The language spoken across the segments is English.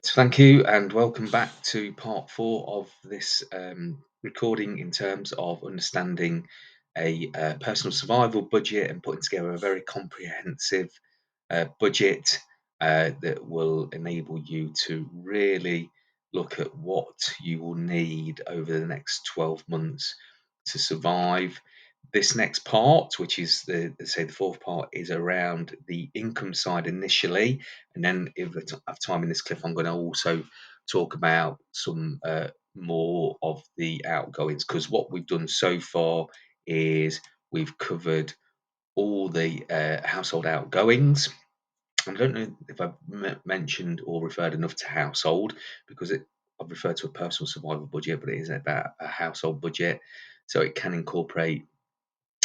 Thank you, and welcome back to part four of this recording in terms of understanding a personal survival budget and putting together a very comprehensive budget that will enable you to really look at what you will need over the next 12 months to survive. This next part, which is the fourth part, is around the income side initially, and then if I have time in this clip, I'm going to also talk about some more of the outgoings, because what we've done so far is we've covered all the household outgoings. I don't know if I've mentioned or referred enough to household, because I've referred to a personal survival budget, but it is about a household budget. So it can incorporate,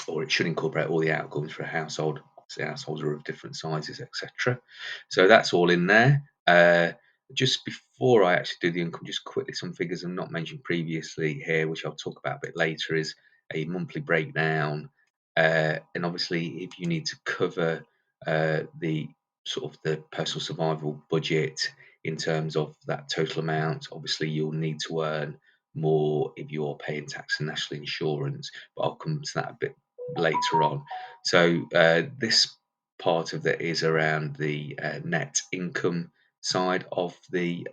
or it should incorporate, all the outgoings for a household. Obviously, households are of different sizes, etc. So that's all in there. Just before I actually do the income, just quickly some figures I've not mentioned previously here, which I'll talk about a bit later, is a monthly breakdown. And obviously, if you need to cover the sort of the personal survival budget in terms of that total amount, obviously you'll need to earn more if you're paying tax and national insurance, but I'll come to that a bit later on. So this part of it is around the net income side of the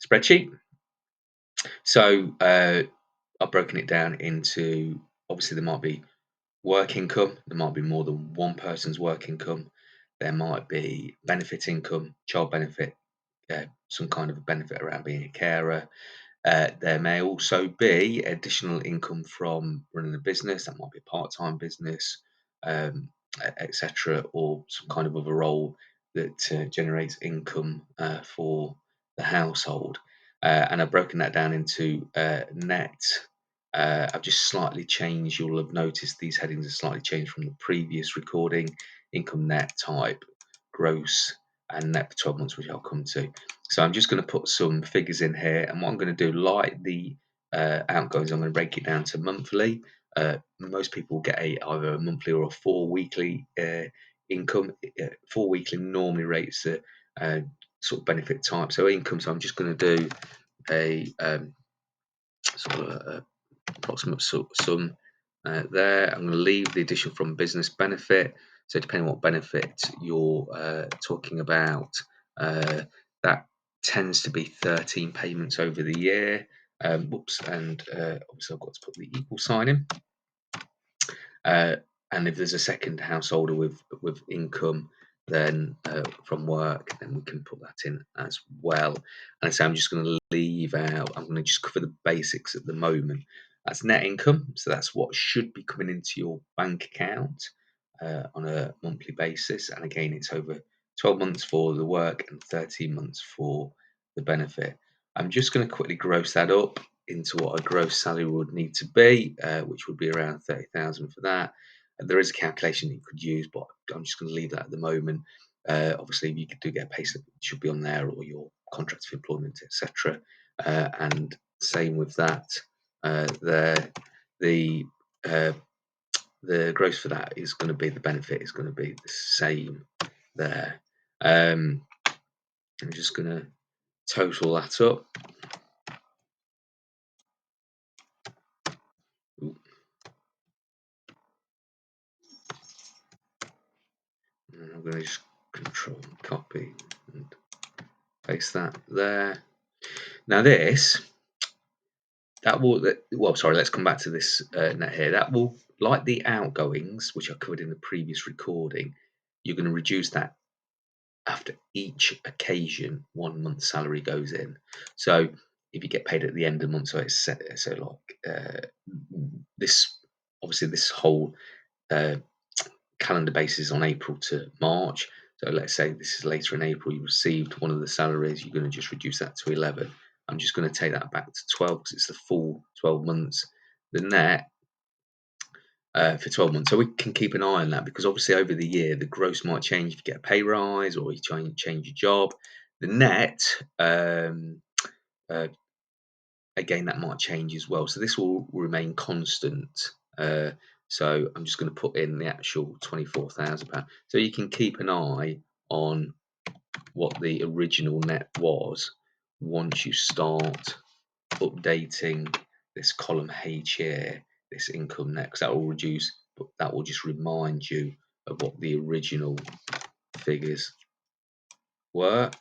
spreadsheet. So I've broken it down into, obviously there might be work income, there might be more than one person's work income, there might be benefit income, child benefit, some kind of a benefit around being a carer. There may also be additional income from running a business. That might be a part-time business, etc., or some kind of other role that generates income for the household. And I've broken that down into net. I've just slightly changed. You'll have noticed these headings are slightly changed from the previous recording. Income net, type, gross, and net for 12 months, which I'll come to. So I'm just going to put some figures in here, and what I'm going to do, like the outgoings, I'm going to break it down to monthly. Most people get either a monthly or a 4 weekly income. 4 weekly normally rates the sort of benefit type. So income. So I'm just going to do a sort of a approximate sum there. I'm going to leave the addition from business benefit. So depending on what benefit you're talking about, that tends to be 13 payments over the year. Whoops, and obviously I've got to put the equal sign in. And if there's a second householder with income, then from work, then we can put that in as well. And so I'm just going to leave out, I'm going to just cover the basics at the moment. That's net income, so that's what should be coming into your bank account on a monthly basis. And again, it's over 12 months for the work and 13 months for the benefit. I'm just going to quickly gross that up into what a gross salary would need to be, which would be around 30,000 for that. There is a calculation you could use, but I'm just going to leave that at the moment. Obviously, if you do get a payslip, it should be on there, or your contract of employment, etc. And same with that. There, uh, the gross for that is going to be, the benefit is going to be the same there. I'm just going to total that up. Ooh. I'm going to just control copy and paste that there. Now this, that will, well, sorry, let's come back to this net here. That will, like the outgoings, which I covered in the previous recording, you're going to reduce that after each occasion 1 month's salary goes in. So if you get paid at the end of the month, so it's set, so like this, obviously this whole calendar basis on April to March. So let's say this is later in April, you received one of the salaries, you're going to just reduce that to 11. I'm just going to take that back to 12 because it's the full 12 months. The net for 12 months. So we can keep an eye on that, because obviously over the year, the gross might change if you get a pay rise or you change your job. The net, again, that might change as well. So this will remain constant. So I'm just going to put in the actual £24,000. So you can keep an eye on what the original net was once you start updating this column H here, this income net, because that will reduce, but that will just remind you of what the original figures were.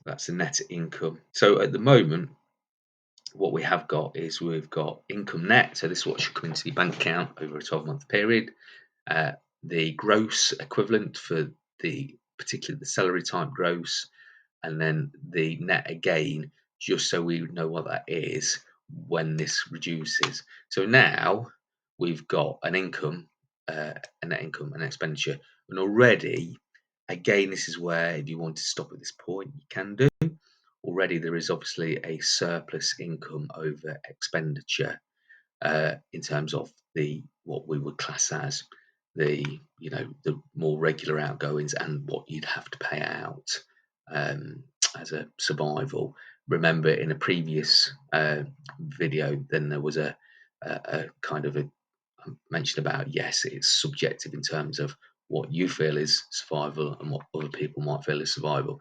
That's the net income. So at the moment, what we have got is we've got income net. So this is what should come into the bank account over a 12-month period. The gross equivalent for particularly the salary type gross, and then the net again, just so we know what that is when this reduces. So now we've got an income, a net income, an expenditure, and already, again, this is where if you want to stop at this point, you can do. Already there is obviously a surplus income over expenditure in terms of what we would class as the more regular outgoings and what you'd have to pay out as a survival. Remember, in a previous video, then there was a kind of a mention about, yes, it's subjective in terms of what you feel is survival and what other people might feel is survival.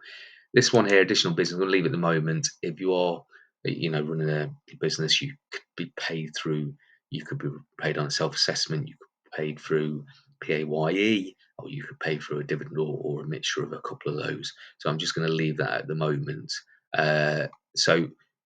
This one here, additional business, we'll leave at the moment. If you are, running a business, you could be paid through. You could be paid on a self-assessment. You could be paid through PAYE, or you could pay through a dividend or a mixture of a couple of those. So I'm just going to leave that at the moment. So